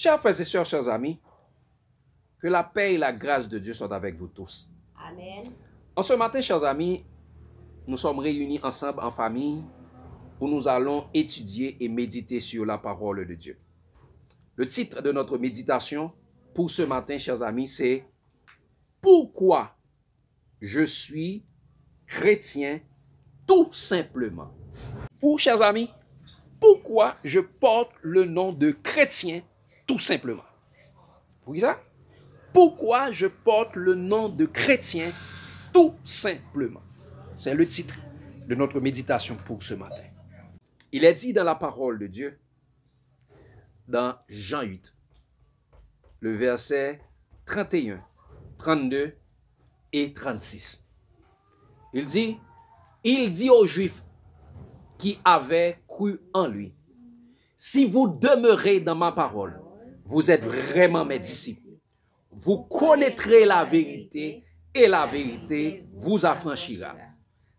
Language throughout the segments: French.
Chers frères et sœurs, chers amis, que la paix et la grâce de Dieu soient avec vous tous. Amen. En ce matin, chers amis, nous sommes réunis ensemble en famille où nous allons étudier et méditer sur la parole de Dieu. Le titre de notre méditation pour ce matin, chers amis, c'est « Pourquoi je suis chrétien tout simplement ?» Ou, chers amis, pourquoi je porte le nom de chrétien tout simplement? Vous voyez ça? Pourquoi je porte le nom de chrétien tout simplement? C'est le titre de notre méditation pour ce matin. Il est dit dans la parole de Dieu, dans Jean 8, le verset 31, 32 et 36. Il dit aux Juifs qui avaient cru en lui, « Si vous demeurez dans ma parole, vous êtes vraiment mes disciples. Vous connaîtrez la vérité et la vérité vous affranchira.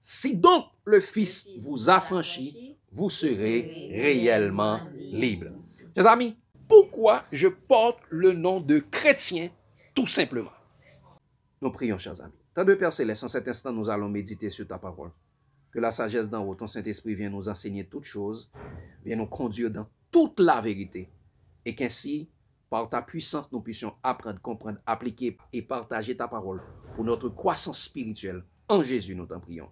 Si donc le Fils vous affranchit, vous serez réellement libres. » Chers amis, pourquoi je porte le nom de chrétien tout simplement? Nous prions, chers amis. Tant de Père Céleste, en cet instant, nous allons méditer sur ta parole. Que la sagesse d'en haut, ton Saint-Esprit vienne nous enseigner toutes choses, vienne nous conduire dans toute la vérité, et qu'ainsi, par ta puissance, nous puissions apprendre, comprendre, appliquer et partager ta parole pour notre croissance spirituelle. En Jésus, nous t'en prions.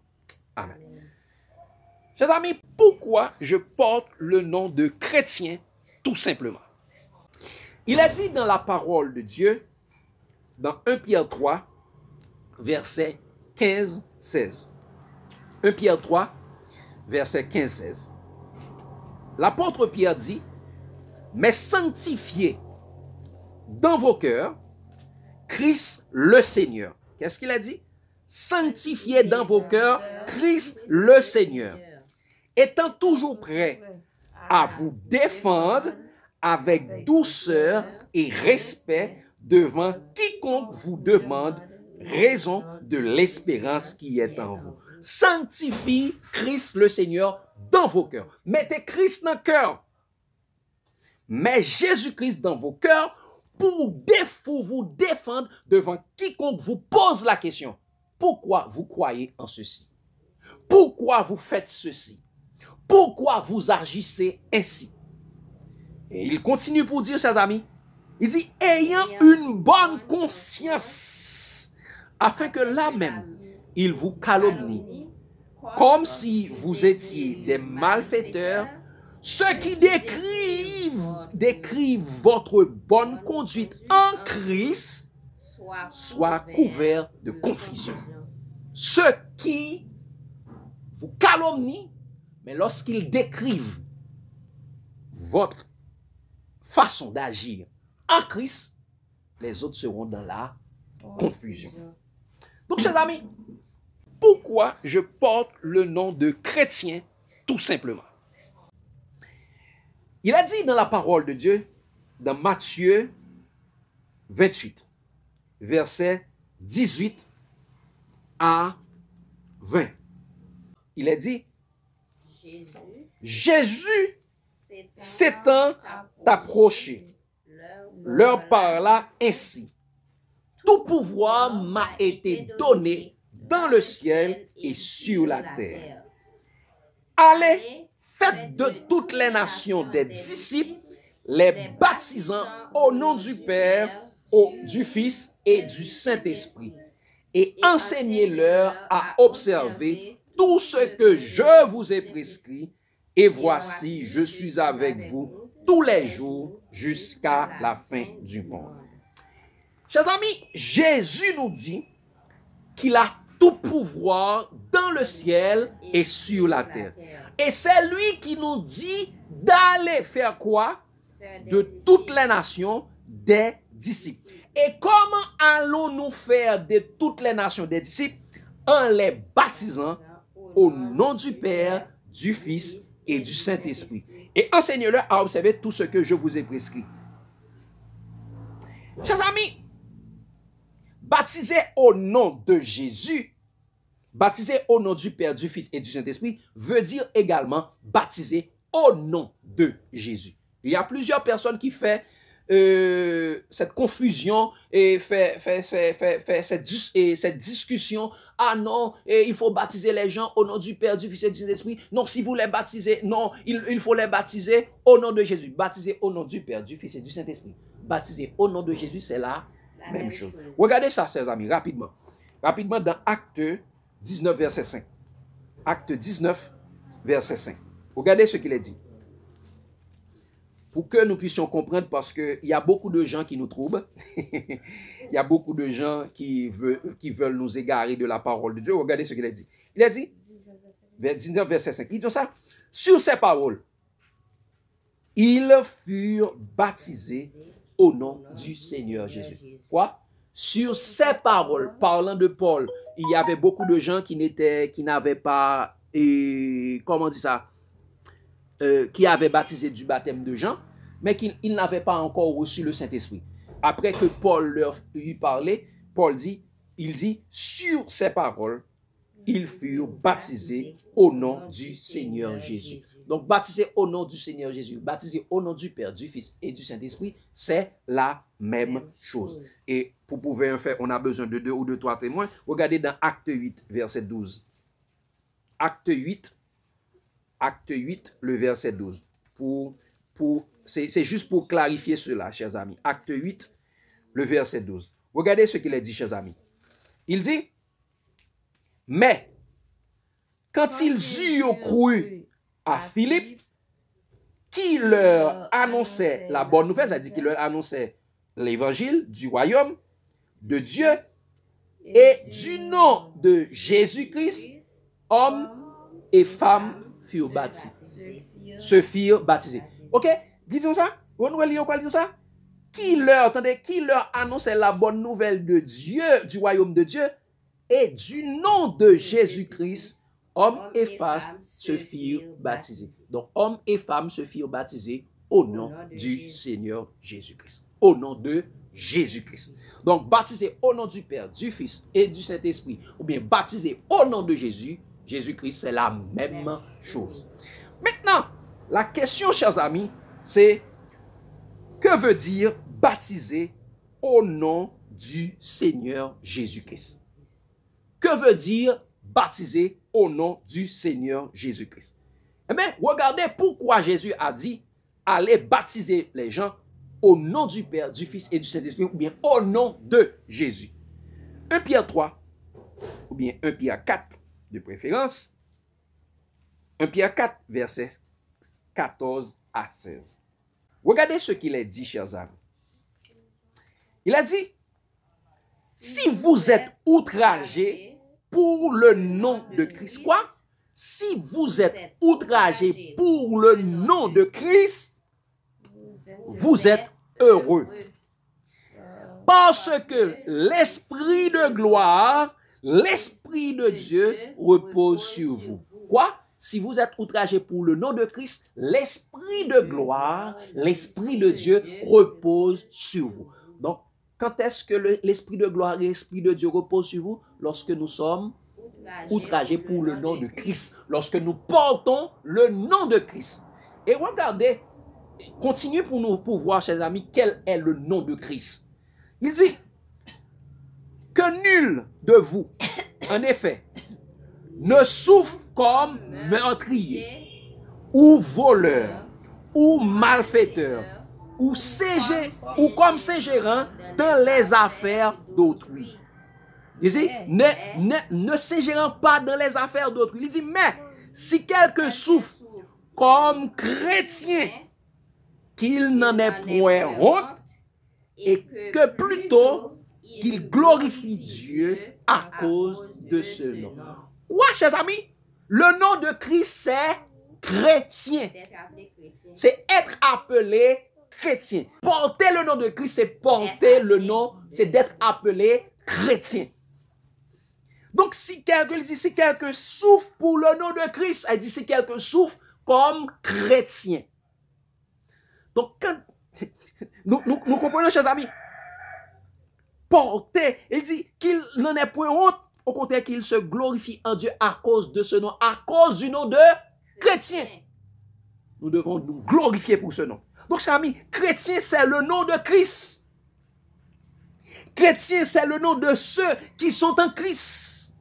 Amen. Chers amis, pourquoi je porte le nom de chrétien tout simplement? Il est dit dans la parole de Dieu, dans 1 Pierre 3, verset 15-16. 1 Pierre 3, verset 15-16. L'apôtre Pierre dit, « Mais sanctifiez dans vos cœurs Christ le Seigneur. » Qu'est-ce qu'il a dit? « Sanctifiez dans vos cœurs Christ le Seigneur, étant toujours prêt à vous défendre avec douceur et respect devant quiconque vous demande raison de l'espérance qui est en vous. » Sanctifie Christ le Seigneur dans vos cœurs. Mettez Christ dans le cœur. Mets Jésus-Christ dans vos cœurs pour vous défendre devant quiconque vous pose la question. Pourquoi vous croyez en ceci? Pourquoi vous faites ceci? Pourquoi vous agissez ainsi? Et il continue pour dire, chers amis, il dit, ayant une bonne conscience, afin que là même, il vous calomnie, comme si vous étiez des malfaiteurs, ceux qui décrivent votre bonne conduite en Christ, soient couverts de confusion. Ceux qui vous calomnient, mais lorsqu'ils décrivent votre façon d'agir en Christ, les autres seront dans la confusion. Donc, chers amis, pourquoi je porte le nom de chrétien tout simplement? Il a dit dans la parole de Dieu, dans Matthieu 28, versets 18 à 20. Il a dit, Jésus s'étant approché, leur parla ainsi. Tout pouvoir m'a été donné dans le ciel et sur la terre. Allez, faites de toutes les nations des disciples, les baptisant au nom du Père, du Fils et du Saint-Esprit, et enseignez-leur à observer tout ce que je vous ai prescrit, et voici, je suis avec vous tous les jours jusqu'à la fin du monde. Chers amis, Jésus nous dit qu'il a tout pouvoir dans le ciel et sur la terre. Et c'est lui qui nous dit d'aller faire quoi? De toutes les nations des disciples. Et comment allons-nous faire de toutes les nations des disciples? En les baptisant au nom du Père, du Fils et du Saint-Esprit. Et enseignez-leur à observer tout ce que je vous ai prescrit. Chers amis, baptisé au nom de Jésus, baptisé au nom du Père, du Fils et du Saint-Esprit, veut dire également baptisé au nom de Jésus. Il y a plusieurs personnes qui font cette confusion et fait cette discussion. Ah non, il faut baptiser les gens au nom du Père, du Fils et du Saint-Esprit. Non, si vous les baptisez, non, il faut les baptiser au nom de Jésus. Baptiser au nom du Père, du Fils et du Saint-Esprit. Baptiser au nom de Jésus, c'est la même chose. Regardez ça, chers amis, rapidement. Rapidement dans Acte 19, verset 5. Acte 19, verset 5. Regardez ce qu'il est dit. Pour que nous puissions comprendre, parce qu'il y a beaucoup de gens qui nous troublent. Il y a beaucoup de gens qui veulent nous égarer de la parole de Dieu. Regardez ce qu'il a dit. Il a dit, 19, verset 5, il dit ça. Sur ces paroles, ils furent baptisés au nom du Seigneur Jésus. Quoi? Sur ces paroles, parlant de Paul, il y avait beaucoup de gens qui n'avaient pas, comment on dit ça? Qui avaient baptisé du baptême de Jean, mais qui n'avaient pas encore reçu le Saint-Esprit. Après que Paul lui parlait, il dit, sur ces paroles, ils furent baptisés au nom du Seigneur Jésus. Donc, baptisés au nom du Seigneur Jésus, baptisés au nom du Père, du Fils et du Saint-Esprit, c'est la même chose. Et pour pouvoir en faire, on a besoin de 2 ou de 3 témoins. Regardez dans Acte 8, verset 12. Acte 8, le verset 12. C'est juste pour clarifier cela, chers amis. Acte 8, le verset 12. Regardez ce qu'il a dit, chers amis. Il dit, mais quand ils eurent cru à Philippe, qui leur annonçait la bonne nouvelle, c'est-à-dire qui leur annonçait l'évangile du royaume de Dieu et du nom de Jésus-Christ, hommes et femmes furent baptisés. Se firent baptisés. Ok? Disons ça? Disons ça? Qui leur annonçait la bonne nouvelle de Dieu, du royaume de Dieu, et du nom de Jésus-Christ, hommes et femmes se firent baptisés. Donc, hommes et femmes se firent baptisés au nom du Seigneur Jésus-Christ. Au nom de Jésus-Christ. Donc, baptisés au nom du Père, du Fils et du Saint-Esprit, ou bien baptisés au nom de Jésus, Jésus-Christ, c'est la même chose. Maintenant, la question, chers amis, c'est que veut dire baptiser au nom du Seigneur Jésus-Christ? Que veut dire baptiser au nom du Seigneur Jésus-Christ? Eh bien, regardez pourquoi Jésus a dit allez baptiser les gens au nom du Père, du Fils et du Saint-Esprit, ou bien au nom de Jésus. 1 Pierre 3, ou bien 1 Pierre 4 de préférence. 1 Pierre 4, versets 14 à 16. Regardez ce qu'il a dit, chers amis. Il a dit, si vous êtes outragés pour le nom de Christ, quoi? Si vous êtes outragés pour le nom de Christ, vous êtes heureux. Parce que l'Esprit de gloire, l'Esprit de Dieu repose sur vous. Quoi? Si vous êtes outragés pour le nom de Christ, l'Esprit de gloire, l'Esprit de Dieu repose sur vous. Donc, quand est-ce que l'Esprit de gloire et l'Esprit de Dieu repose sur vous? Lorsque nous sommes outragés pour le nom de Christ. Lorsque nous portons le nom de Christ. Et regardez, continuez pour voir, chers amis, quel est le nom de Christ. Il dit que nul de vous, en effet, ne souffre comme meurtrier, ou voleur, ou malfaiteur, ou comme ségérant dans les affaires d'autrui. Il dit, ne ségérant pas dans les affaires d'autrui. Il dit, mais si quelqu'un souffre comme chrétien, qu'il n'en ait point honte, et que plutôt qu'il glorifie Dieu à cause de ce nom. Quoi, chers amis? Le nom de Christ, c'est chrétien. C'est être appelé chrétien. Porter le nom de Christ, c'est porter le nom, c'est d'être appelé chrétien. Donc, si quelqu'un souffre pour le nom de Christ, elle dit si quelqu'un souffre comme chrétien. Donc, quand nous comprenons, chers amis, porter, il dit qu'il n'en ait point honte, au contraire qu'il se glorifie en Dieu à cause de ce nom, à cause du nom de chrétien. Nous devons nous glorifier pour ce nom. Donc, chers amis, chrétien, c'est le nom de Christ. Chrétien, c'est le nom de ceux qui sont en Christ.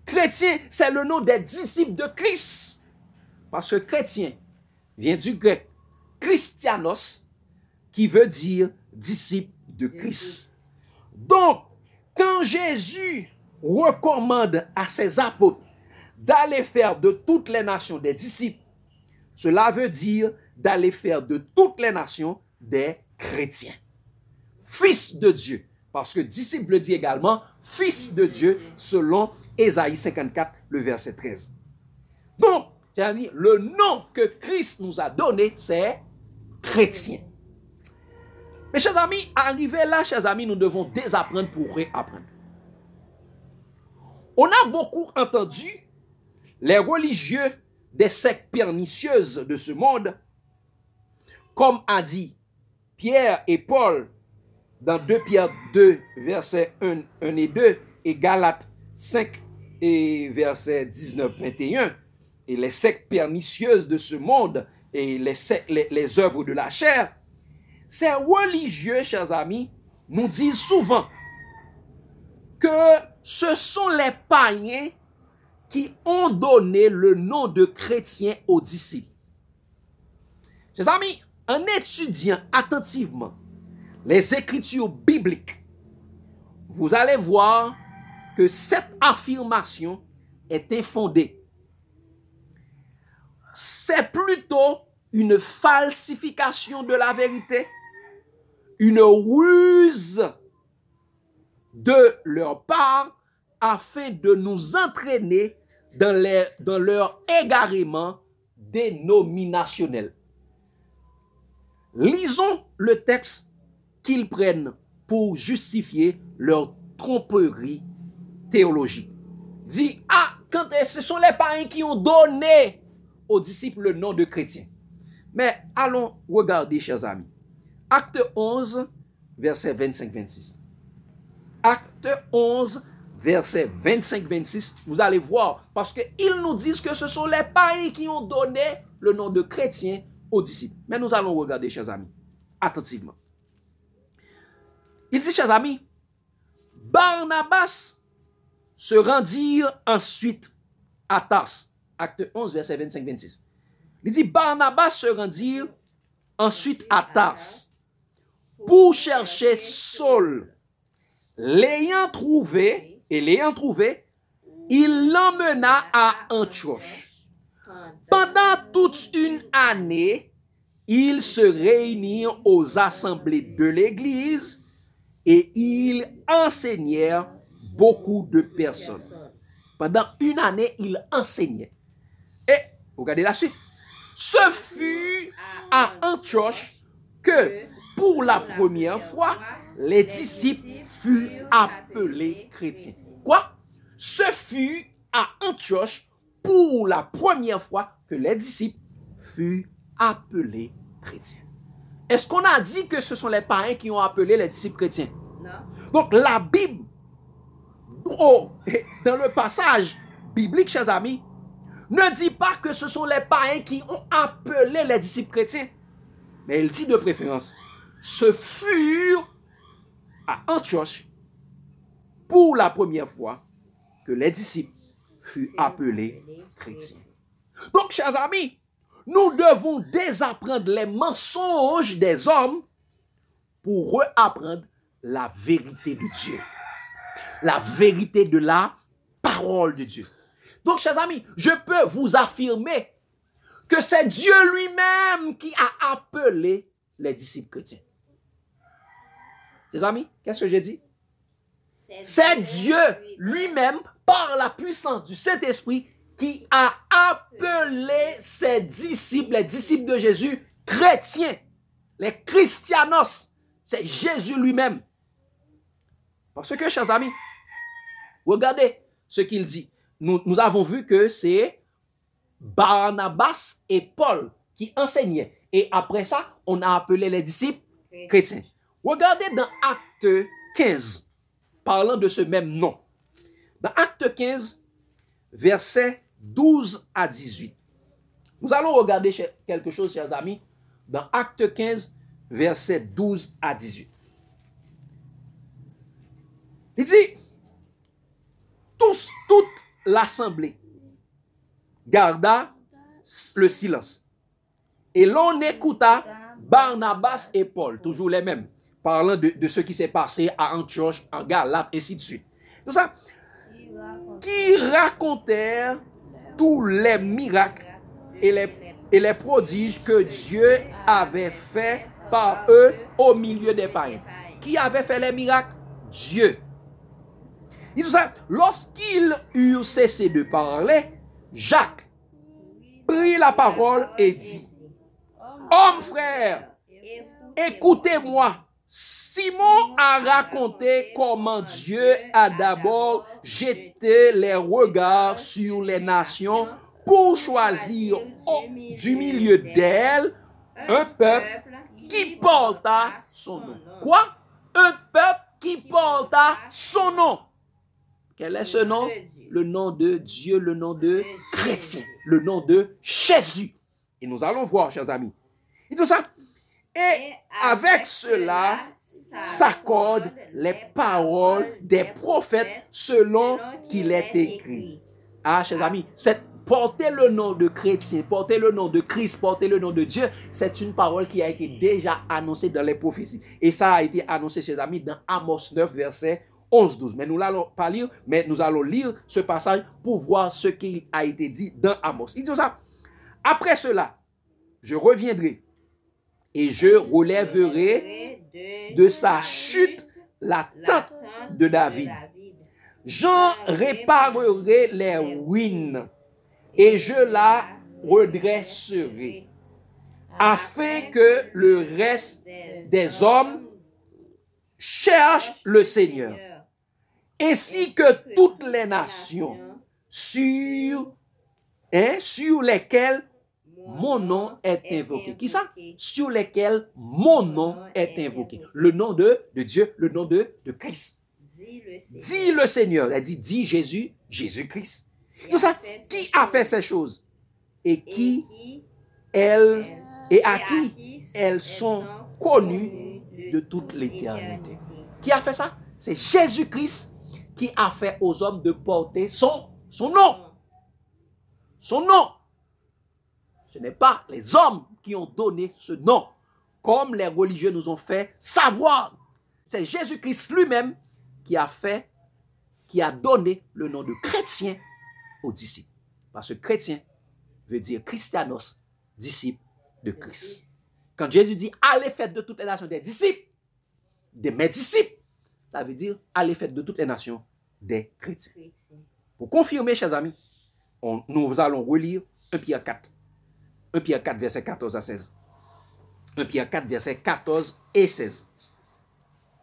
Chrétien, c'est le nom des disciples de Christ. Parce que chrétien vient du grec Christianos, qui veut dire disciple de Christ. Donc, quand Jésus recommande à ses apôtres d'aller faire de toutes les nations des disciples, cela veut dire d'aller faire de toutes les nations des chrétiens. Fils de Dieu. Parce que disciple dit également fils de Dieu selon Ésaïe 54, le verset 13. Donc, c'est-à-dire, le nom que Christ nous a donné, c'est chrétien. Mes chers amis, arrivé là, chers amis, nous devons désapprendre pour réapprendre. On a beaucoup entendu les religieux des sectes pernicieuses de ce monde, comme a dit Pierre et Paul dans 2 Pierre 2, versets 1 et 2, et Galates 5, et versets 19-21, et les sectes pernicieuses de ce monde, et les œuvres de la chair, ces religieux, chers amis, nous disent souvent que ce sont les païens qui ont donné le nom de chrétien aux disciples. Chers amis, en étudiant attentivement les écritures bibliques, vous allez voir que cette affirmation est infondée. C'est plutôt une falsification de la vérité, une ruse de leur part afin de nous entraîner dans leur égarement dénominationnel. Lisons le texte qu'ils prennent pour justifier leur tromperie théologique. Dit, quand ce sont les païens qui ont donné aux disciples le nom de chrétien. Mais allons regarder, chers amis. Acte 11, verset 25-26. Acte 11, verset 25-26. Vous allez voir, parce qu'ils nous disent que ce sont les païens qui ont donné le nom de chrétien aux disciples. Mais nous allons regarder, chers amis, attentivement. Il dit, chers amis, Barnabas se rendirent ensuite à Tars. Acte 11, verset 25-26. Il dit, Barnabas se rendirent ensuite à Tars pour chercher Saul. L'ayant trouvé, il l'emmena à Antioche. Pendant toute une année, ils se réunirent aux assemblées de l'Église et ils enseignèrent beaucoup de personnes. Pendant une année, ils enseignaient. Et, regardez la suite. Ce fut à Antioche que, pour la première fois, les disciples furent appelés chrétiens. Quoi? Ce fut à Antioche, pour la première fois, que les disciples furent appelés chrétiens. Est-ce qu'on a dit que ce sont les païens qui ont appelé les disciples chrétiens? Non. Donc la Bible, dans le passage biblique, chers amis, ne dit pas que ce sont les païens qui ont appelé les disciples chrétiens. Mais il dit de préférence, ce furent à Antioche, pour la première fois, que les disciples furent appelés chrétiens. Donc, chers amis, nous devons désapprendre les mensonges des hommes pour réapprendre la vérité de Dieu. La vérité de la parole de Dieu. Donc, chers amis, je peux vous affirmer que c'est Dieu lui-même qui a appelé les disciples chrétiens. Les amis, qu'est-ce que j'ai dit? C'est Dieu lui-même, par la puissance du Saint-Esprit, qui a appelé ses disciples, les disciples de Jésus, chrétiens, les christianos. C'est Jésus lui-même. Parce que, chers amis, regardez ce qu'il dit. Nous avons vu que c'est Barnabas et Paul qui enseignaient. Et après ça, on a appelé les disciples chrétiens. Regardez dans Acte 15, parlant de ce même nom. Dans Acte 15, versets 12 à 18. Nous allons regarder quelque chose, chers amis, dans Acte 15, versets 12 à 18. Il dit, toute l'assemblée garda le silence. Et l'on écouta Barnabas et Paul, toujours les mêmes, parlant de ce qui s'est passé à Antioche, en Galate, ainsi de suite. Tout ça, qui racontèrent tous les miracles et les prodiges que Dieu avait fait par eux au milieu des païens. Qui avait fait les miracles? Dieu. Il dit ça, lorsqu'ils eurent cessé de parler, Jacques prit la parole et dit, hommes frères, écoutez-moi. Simon a raconté comment Dieu a d'abord jeté les regards sur les nations pour choisir du milieu d'elles un peuple qui porta son nom. Quoi? Un peuple qui porta son nom. Quel est ce nom? Le nom de Dieu, le nom de chrétien, le nom de Jésus. Et nous allons voir, chers amis. Et tout ça. Et avec cela s'accordent les paroles des prophètes selon qu'il est écrit. Ah, chers amis, porter le nom de chrétien, porter le nom de Christ, porter le nom de Dieu, c'est une parole qui a été déjà annoncée dans les prophéties. Et ça a été annoncé, chers amis, dans Amos 9, verset 11-12. Mais nous n'allons pas lire, mais nous allons lire ce passage pour voir ce qui a été dit dans Amos. Il dit ça. Après cela, je reviendrai et je relèverai de sa chute la tente de David. J'en réparerai les ruines et je la redresserai, afin que le reste des hommes cherche le Seigneur, ainsi que toutes les nations sur lesquelles mon nom est invoqué. Qui ça? Sur lesquels mon nom est invoqué. Le nom de Dieu, le nom de Christ. Dis le Seigneur. Elle dit, dis Jésus, Jésus-Christ. Tout ça, qui a fait ces choses? Et à qui elles sont connues de toute l'éternité. Qui a fait ça? C'est Jésus-Christ qui a fait aux hommes de porter son nom. Son nom. Ce n'est pas les hommes qui ont donné ce nom, comme les religieux nous ont fait savoir. C'est Jésus-Christ lui-même qui a donné le nom de chrétien aux disciples. Parce que chrétien veut dire Christianos, disciple de Christ. Quand Jésus dit, allez faire de toutes les nations des disciples, de mes disciples, ça veut dire, allez faire de toutes les nations des chrétiens. Pour confirmer, chers amis, nous allons relire 1 Pierre 4. 1 Pierre 4, verset 14 à 16. 1 Pierre 4, verset 14 et 16.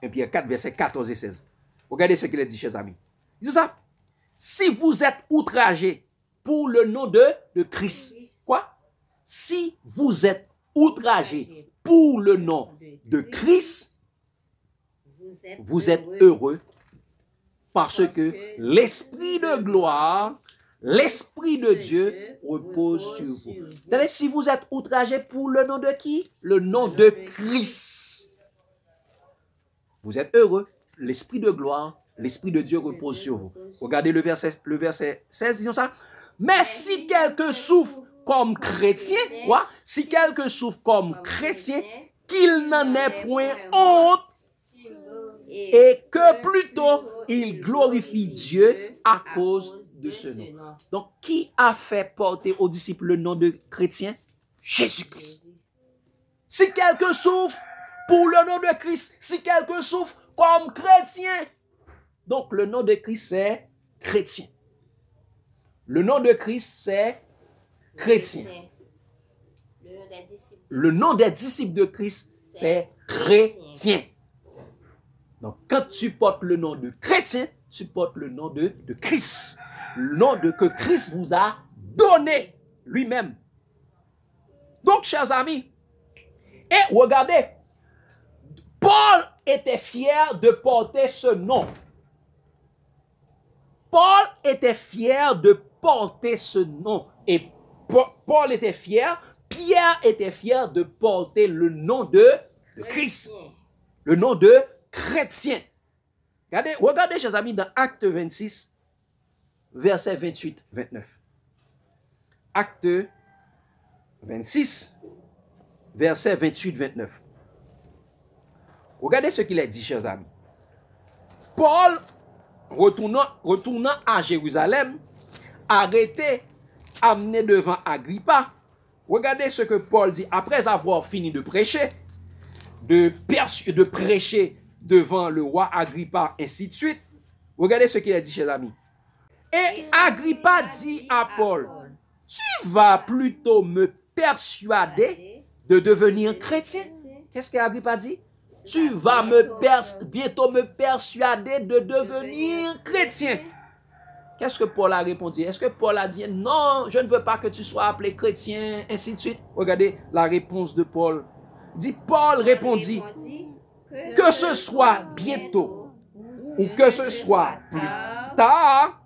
1 Pierre 4, verset 14 et 16. Regardez ce qu'il a dit, chers amis. Il dit ça. Si vous êtes outragés pour le nom de Christ, quoi? Si vous êtes outragés pour le nom de Christ, vous êtes heureux parce que l'Esprit de gloire, l'Esprit de Dieu repose sur vous. C'est-à-dire, si vous êtes outragés pour le nom de qui? Le nom de Christ. Vous êtes heureux. L'Esprit de gloire, l'Esprit de Dieu repose sur vous. Regardez le verset 16, disons ça. Mais si quelqu'un souffre comme chrétien, quoi? Si quelqu'un souffre comme chrétien, qu'il n'en ait point honte, et que plutôt il glorifie Dieu à cause de ce nom. Donc, qui a fait porter aux disciples le nom de chrétien? Jésus-Christ. Si quelqu'un souffre pour le nom de Christ, si quelqu'un souffre comme chrétien, donc le nom de Christ c'est chrétien. Le nom de Christ c'est chrétien. Le nom des disciples de Christ c'est chrétien. Donc, quand tu portes le nom de chrétien, tu portes le nom de Christ. Le nom que Christ vous a donné lui-même. Donc, chers amis, et regardez, Paul était fier de porter ce nom. Paul était fier de porter ce nom. Et Paul était fier, Pierre était fier de porter le nom de Christ, le nom de chrétien. Regardez, chers amis, dans Acte 26, versets 28-29. Acte 26, versets 28-29. Regardez ce qu'il a dit, chers amis. Paul, retournant à Jérusalem, arrêté, amené devant Agrippa. Regardez ce que Paul dit après avoir fini de prêcher, de prêcher devant le roi Agrippa, ainsi de suite. Regardez ce qu'il a dit, chers amis. Et Agrippa dit à Paul, tu vas plutôt me persuader de devenir chrétien. Qu'est-ce qu'Agrippa dit? Tu vas bientôt me persuader de devenir chrétien. Qu'est-ce que Paul a répondu? Est-ce que Paul a dit, non, je ne veux pas que tu sois appelé chrétien, ainsi de suite? Regardez la réponse de Paul. Paul répondit, que ce soit bientôt ou que ce soit plus tard,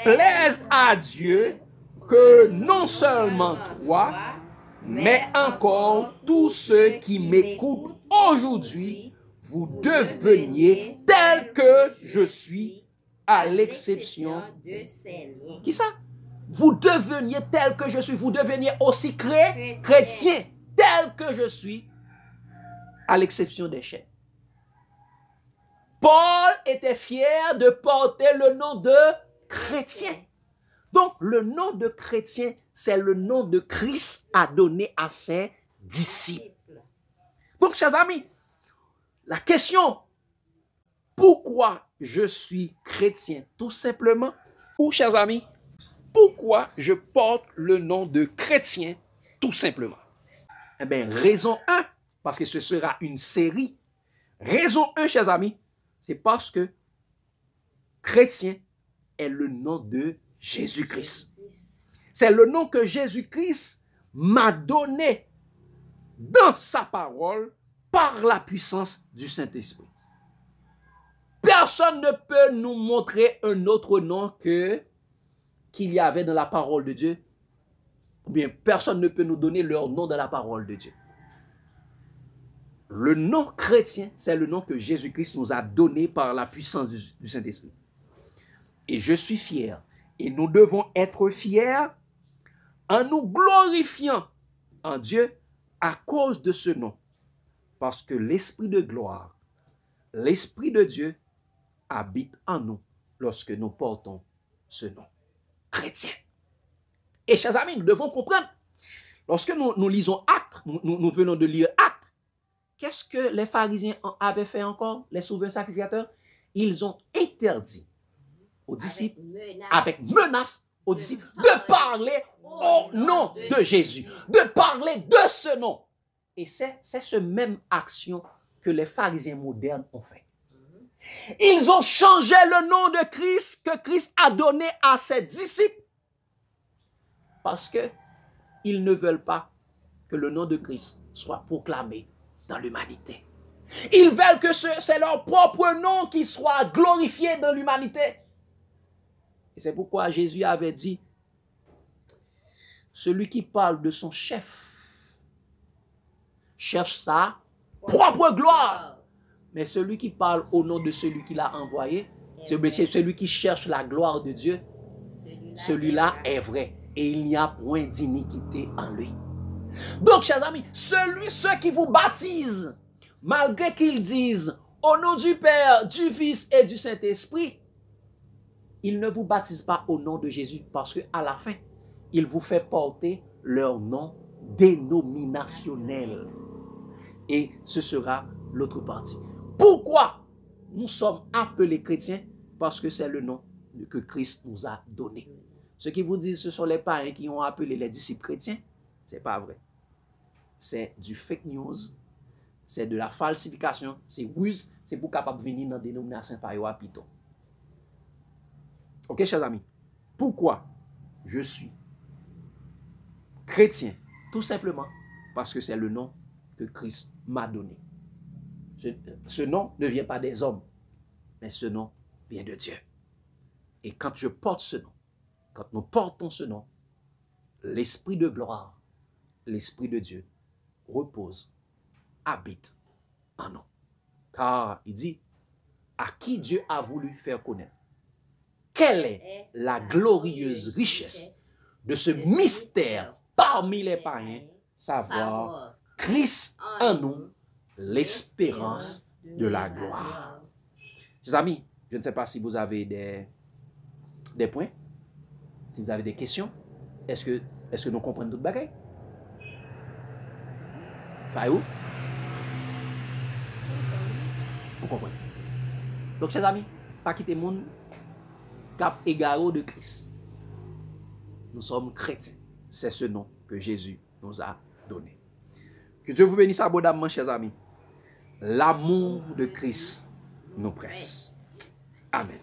plaise à Dieu que non seulement toi, mais encore tous ceux qui m'écoutent aujourd'hui, vous deveniez tel que je suis, à l'exception de Seigneur. Qui ça? Vous deveniez tel que je suis, vous deveniez aussi chrétien, tel que je suis, à l'exception des chaînes. Paul était fier de porter le nom de chrétien. Donc, le nom de chrétien, c'est le nom de Christ a donné à ses disciples. Donc, chers amis, la question, pourquoi je suis chrétien? Tout simplement, ou chers amis, pourquoi je porte le nom de chrétien? Tout simplement. Eh bien, raison 1, parce que ce sera une série. Raison 1, chers amis, c'est parce que chrétien est le nom de Jésus-Christ. C'est le nom que Jésus-Christ m'a donné dans sa parole par la puissance du Saint-Esprit. Personne ne peut nous montrer un autre nom qu'il y avait dans la parole de Dieu. Ou bien personne ne peut nous donner leur nom dans la parole de Dieu. Le nom chrétien, c'est le nom que Jésus-Christ nous a donné par la puissance du Saint-Esprit. Et je suis fier. Et nous devons être fiers en nous glorifiant en Dieu à cause de ce nom. Parce que l'Esprit de gloire, l'Esprit de Dieu habite en nous lorsque nous portons ce nom chrétien. Et chers amis, nous devons comprendre, lorsque nous lisons Actes, nous venons de lire Actes, qu'est-ce que les pharisiens avaient fait encore, les souverains sacrificateurs? Ils ont interdit aux disciples, avec menace aux disciples, de parler au nom de Jésus, de parler de ce nom. Et c'est ce même action que les pharisiens modernes ont fait. Ils ont changé le nom de Christ que Christ a donné à ses disciples parce qu'ils ne veulent pas que le nom de Christ soit proclamé dans l'humanité. Ils veulent que c'est leur propre nom qui soit glorifié dans l'humanité. Et c'est pourquoi Jésus avait dit, celui qui parle de son chef cherche sa propre gloire. Mais celui qui parle au nom de celui qui l'a envoyé, c'est celui qui cherche la gloire de Dieu, celui-là est vrai. Et il n'y a point d'iniquité en lui. Donc, chers amis, ceux qui vous baptisent, malgré qu'ils disent au nom du Père, du Fils et du Saint-Esprit, ils ne vous baptisent pas au nom de Jésus parce qu'à la fin, ils vous font porter leur nom dénominationnel. Et ce sera l'autre partie. Pourquoi nous sommes appelés chrétiens? Parce que c'est le nom que Christ nous a donné. Ceux qui vous disent que ce sont les païens qui ont appelé les disciples chrétiens, ce n'est pas vrai. C'est du fake news, c'est de la falsification, c'est ruse, c'est pour capable venir dans la dénomination par Pito. Ok, chers amis, pourquoi je suis chrétien? Tout simplement parce que c'est le nom que Christ m'a donné. Ce nom ne vient pas des hommes, mais ce nom vient de Dieu. Et quand je porte ce nom, quand nous portons ce nom, l'Esprit de gloire l'Esprit de Dieu repose, habite en nous. Car il dit, à qui Dieu a voulu faire connaître quelle est la glorieuse richesse de ce mystère parmi les païens, savoir Christ en nous, l'espérance de la gloire. Chers amis, je ne sais pas si vous avez des points, si vous avez des questions. Est-ce que nous comprenons tout le bagage? Vous comprenez? Donc, chers amis, pas quitter le monde cap égaro de Christ. Nous sommes chrétiens. C'est ce nom que Jésus nous a donné. Que Dieu vous bénisse abondamment, chers amis. L'amour de Christ nous presse. Amen.